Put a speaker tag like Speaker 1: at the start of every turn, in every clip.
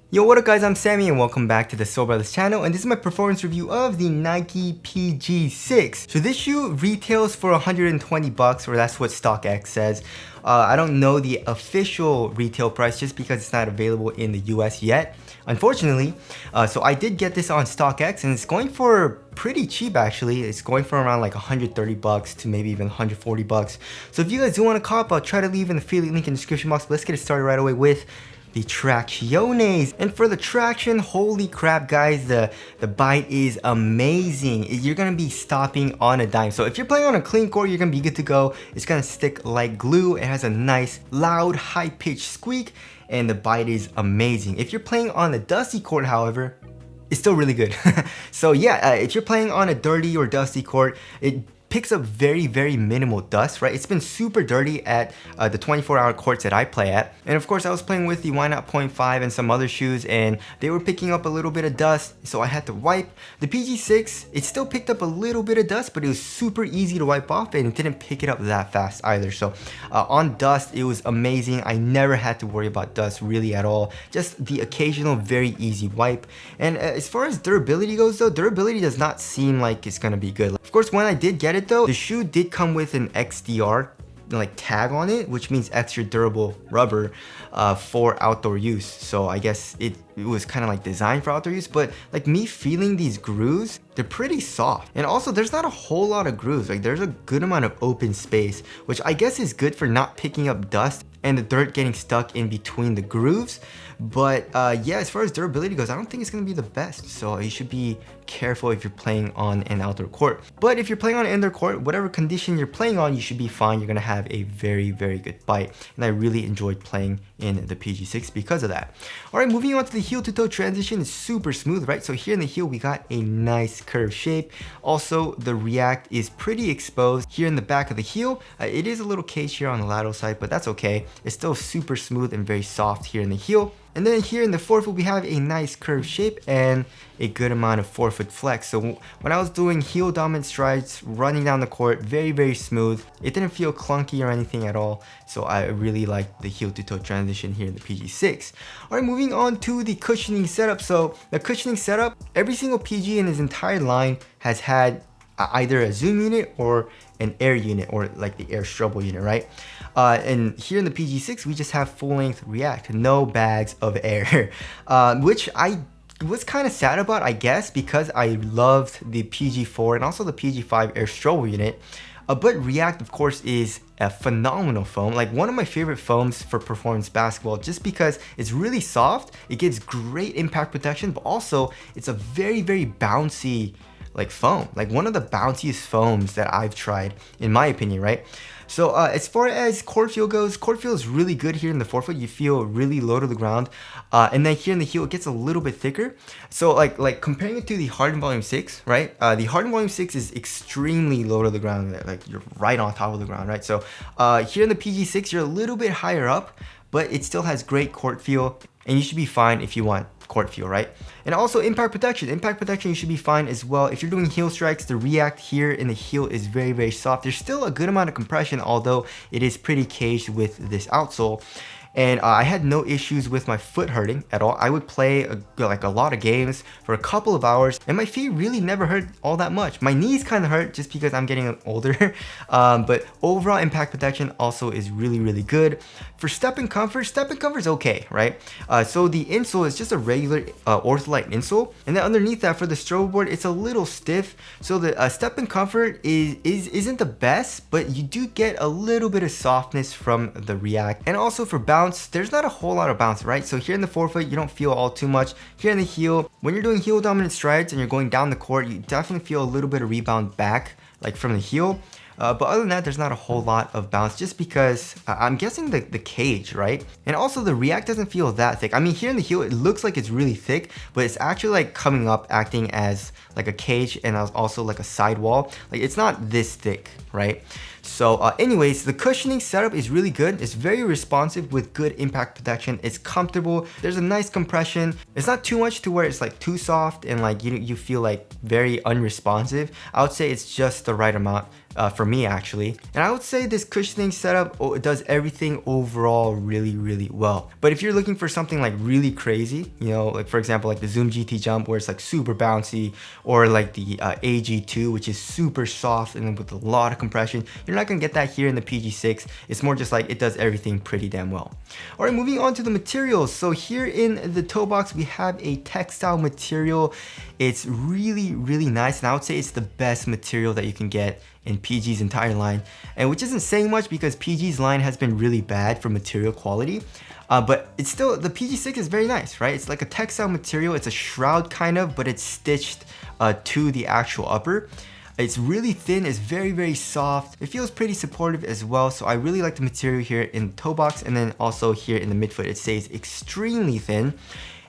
Speaker 1: Yo, what up guys, I'm Sammy and welcome back to the Soul Brothers channel, and this is my performance review of the Nike PG6. So this shoe retails for 120 bucks, or that's what StockX says. I don't know the official retail price just because it's not available in the US yet, unfortunately. So I did get this on StockX and it's going for pretty cheap actually. It's going for around like 130 bucks to maybe even 140 bucks. So if you guys do want to cop, I'll try to leave an affiliate link in the description box, but let's get it started right away with the Tracciones. And for the traction, holy crap guys, the bite is amazing. You're gonna be stopping on a dime. So if you're playing on a clean court, you're gonna be good to go. It's gonna stick like glue. It has a nice loud high-pitched squeak and the bite is amazing. If you're playing on a dusty court, however, it's still really good. So yeah, if you're playing on a dirty or dusty court, it picks up very minimal dust, right? It's been super dirty at the 24-hour courts that I play at. And of course I was playing with the Why Not 0.5 and some other shoes and they were picking up a little bit of dust, so I had to wipe. The PG6, it still picked up a little bit of dust, but it was super easy to wipe off and it didn't pick it up that fast either. So on dust, it was amazing. I never had to worry about dust really at all. Just the occasional very easy wipe. And as far as durability goes though, durability does not seem like it's gonna be good. Of course, when I did get it though, the shoe did come with an XDR like tag on it, which means extra durable rubber for outdoor use. So I guess it was kind of like designed for outdoor use, but like me feeling these grooves, they're pretty soft. And also there's not a whole lot of grooves, like there's a good amount of open space, which I guess is good for not picking up dust and the dirt getting stuck in between the grooves. But yeah, as far as durability goes, I don't think it's gonna be the best. So you should be careful if you're playing on an outdoor court. But if you're playing on an indoor court, whatever condition you're playing on, you should be fine. You're gonna have a very good bite. And I really enjoyed playing in the PG6 because of that. All right, moving on to the heel to toe transition. Is super smooth, right? So here in the heel, we got a nice curved shape. Also, the React is pretty exposed here in the back of the heel. It is a little caged here on the lateral side, but that's okay. It's still super smooth and very soft here in the heel. And then here in the forefoot, we have a nice curved shape and a good amount of forefoot flex. So when I was doing heel dominant strides, running down the court, very smooth. It didn't feel clunky or anything at all. So I really liked the heel to toe transition here in the PG6. All right, moving on to the cushioning setup. So the cushioning setup, every single PG in his entire line has had either a zoom unit or an air unit, or like the air strobel unit, right? And here in the PG6, we just have full-length React, no bags of air, which I was kind of sad about, I guess, because I loved the PG4 and also the PG5 air strobel unit. But React, of course, is a phenomenal foam, like one of my favorite foams for performance basketball, just because it's really soft, it gives great impact protection, but also it's a very bouncy like foam, like one of the bounciest foams that I've tried, in my opinion, right? So as far as court feel goes, court feel is really good here in the forefoot. You feel really low to the ground, and then here in the heel, it gets a little bit thicker. So like comparing it to the Harden Volume 6, right? The Harden Volume 6 is extremely low to the ground, like you're right on top of the ground, right? So here in the PG6, you're a little bit higher up, but it still has great court feel, and you should be fine if you want court feel, right? And also impact protection. Impact protection, you should be fine as well. If you're doing heel strikes, the React here in the heel is very soft. There's still a good amount of compression, although it is pretty caged with this outsole. And I had no issues with my foot hurting at all. I would play like a lot of games for a couple of hours and my feet really never hurt all that much. My knees kind of hurt just because I'm getting older. But overall impact protection also is really good. For step and comfort is okay, right? So the insole is just a regular Ortholite insole. And then underneath that, for the strobe board, it's a little stiff. So the step and comfort isn't the best, but you do get a little bit of softness from the React. And also for bounce, there's not a whole lot of bounce, right? So here in the forefoot, you don't feel all too much. Here in the heel, when you're doing heel dominant strides and you're going down the court, you definitely feel a little bit of rebound back, like from the heel. But other than that, there's not a whole lot of bounce, just because I'm guessing the cage, right? And also the React doesn't feel that thick. I mean, here in the heel, it looks like it's really thick, but it's actually like coming up, acting as like a cage and also like a sidewall. Like it's not this thick, right? So anyways, the cushioning setup is really good. It's very responsive with good impact protection. It's comfortable. There's a nice compression. It's not too much to where it's like too soft and like you feel like very unresponsive. I would say it's just the right amount for me actually. And I would say this cushioning setup does everything overall really well. But if you're looking for something like really crazy, you know, like for example like the Zoom GT Jump where it's like super bouncy, or like the AG2 which is super soft and with a lot of compression, you're not gonna get that here in the PG6. It's more just like it does everything pretty damn well. All right, moving on to the materials. So here in the toe box we have a textile material. It's really nice, and I would say it's the best material that you can get in PG's entire line, and which isn't saying much because PG's line has been really bad for material quality. But it's still, the PG6 is very nice, right? It's like a textile material. It's a shroud kind of, but it's stitched to the actual upper. It's really thin, it's very soft. It feels pretty supportive as well. So I really like the material here in the toe box, and then also here in the midfoot, it stays extremely thin.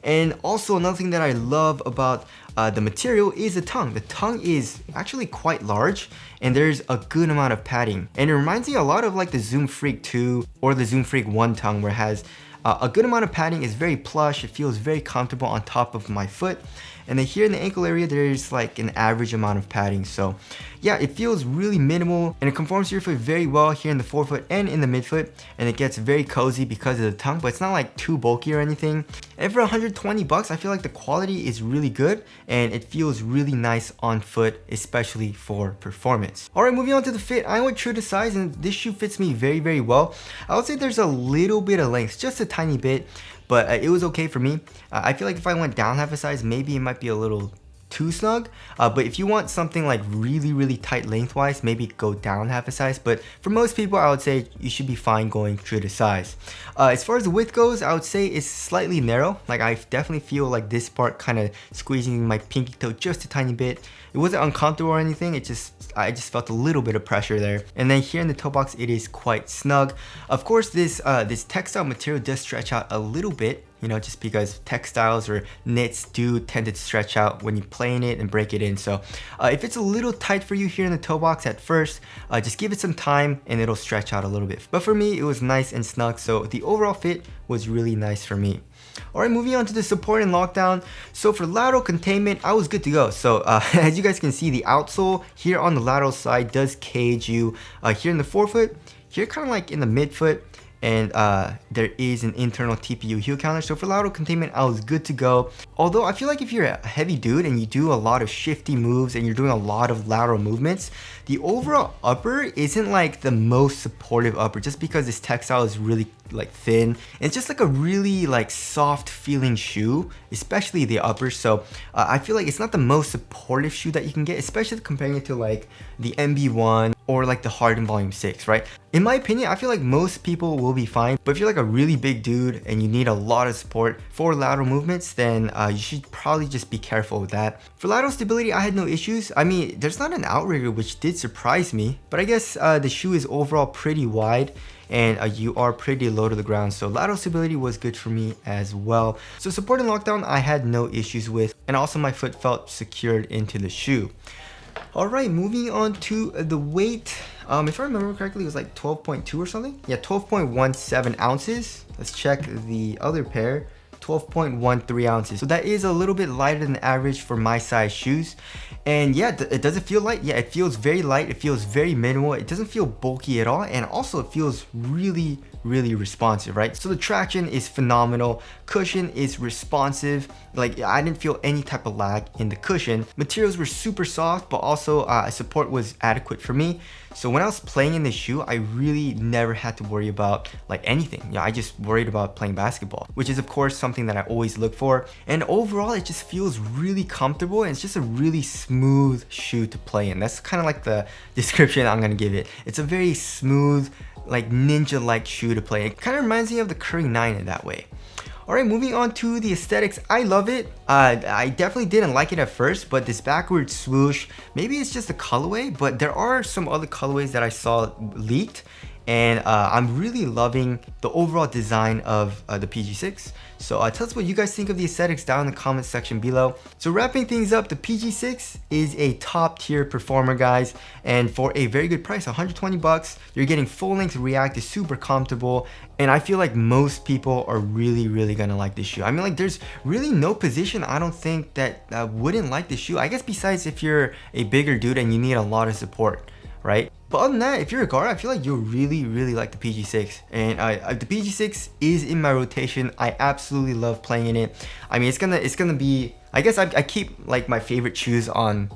Speaker 1: And also another thing that I love about the material is the tongue. The tongue is actually quite large, and there's a good amount of padding. And it reminds me a lot of like the Zoom Freak 2 or the Zoom Freak 1 tongue, where it has a good amount of padding. It's very plush. It feels very comfortable on top of my foot. And then here in the ankle area, there's like an average amount of padding. So yeah, it feels really minimal, and it conforms to your foot very well here in the forefoot and in the midfoot. And it gets very cozy because of the tongue, but it's not like too bulky or anything. And for 120 bucks, I feel like the quality is really good and it feels really nice on foot, especially for performance. All right, moving on to the fit. I went true to size, and this shoe fits me very well. I would say there's a little bit of length, just a tiny bit, but it was okay for me. I feel like if I went down half a size, maybe it might be a little too snug, but if you want something like really tight lengthwise, maybe go down half a size. But for most people, I would say you should be fine going true to size. As far as the width goes, I would say it's slightly narrow. Like I definitely feel like this part kind of squeezing my pinky toe just a tiny bit. It wasn't uncomfortable or anything, I just felt a little bit of pressure there. And then here in the toe box, it is quite snug. Of course, this textile material does stretch out a little bit, you know, just because textiles or knits do tend to stretch out when you play in it and break it in. So if it's a little tight for you here in the toe box at first, just give it some time and it'll stretch out a little bit. But for me, it was nice and snug, so the overall fit was really nice for me. All right, moving on to the support and lockdown. So for lateral containment, I was good to go. So as you guys can see, the outsole here on the lateral side does cage you here in the forefoot, here kind of like in the midfoot, and there is an internal TPU heel counter. So for lateral containment, I was good to go. Although I feel like if you're a heavy dude and you do a lot of shifty moves and you're doing a lot of lateral movements, the overall upper isn't like the most supportive upper, just because this textile is really like thin. It's just like a really like soft feeling shoe, especially the upper. So I feel like it's not the most supportive shoe that you can get, especially comparing it to like the MB1 or like the Harden Volume 6, right? In my opinion, I feel like most people will be fine, but if you're like a really big dude and you need a lot of support for lateral movements, then you should probably just be careful with that. For lateral stability, I had no issues. I mean, there's not an outrigger, which did surprise me, but I guess the shoe is overall pretty wide, and you are pretty low to the ground, so lateral stability was good for me as well. So support and lockdown, I had no issues with, and also my foot felt secured into the shoe. Alright, moving on to the weight. If I remember correctly, it was like 12.2 or something? Yeah, 12.17 ounces. Let's check the other pair. 12.13 ounces. So that is a little bit lighter than average for my size shoes. And yeah, does it feel light? Yeah, it feels very light. It feels very minimal. It doesn't feel bulky at all. And also it feels really responsive, right? So the traction is phenomenal. Cushion is responsive. Like I didn't feel any type of lag in the cushion. Materials were super soft, but also support was adequate for me. So when I was playing in this shoe, I really never had to worry about like anything. Yeah, I just worried about playing basketball, which is of course something that I always look for. And overall, it just feels really comfortable, and it's just a really smooth shoe to play in. That's kind of like the description I'm gonna give it. It's a very smooth, like ninja-like shoe to play. It kind of reminds me of the Curry 9 in that way. Alright, moving on to the aesthetics. I love it. I definitely didn't like it at first, but this backward swoosh, maybe it's just the colorway, but there are some other colorways that I saw leaked, and I'm really loving the overall design of the PG6. So tell us what you guys think of the aesthetics down in the comment section below. So wrapping things up, the PG6 is a top tier performer, guys, and for a very good price, 120 bucks, you're getting full length React, is super comfortable, and I feel like most people are really gonna like this shoe. I mean, like, there's really no position I don't think that wouldn't like this shoe. I guess besides if you're a bigger dude and you need a lot of support, right? But other than that, if you're a guard, I feel like you'll really like the PG6. And the PG6 is in my rotation. I absolutely love playing in it. I mean, it's gonna be, I guess I keep like my favorite shoes on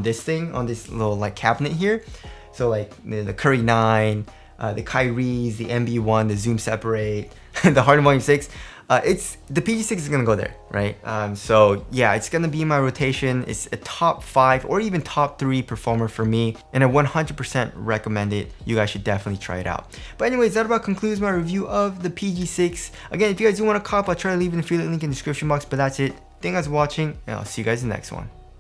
Speaker 1: this thing, on this little like cabinet here. So like the Curry 9, the Kyries, the MB1, the Zoom Separate, the Harden Volume 6. It's the PG6 is gonna go there, right? So yeah, it's gonna be in my rotation. It's a top 5 or even top 3 performer for me, and I 100% recommend it. You guys should definitely try it out. But anyways, that about concludes my review of the PG6. Again, if you guys do want to cop, I'll try to leave an affiliate link in the description box. But that's it. Thank you guys for watching, and I'll see you guys in the next one.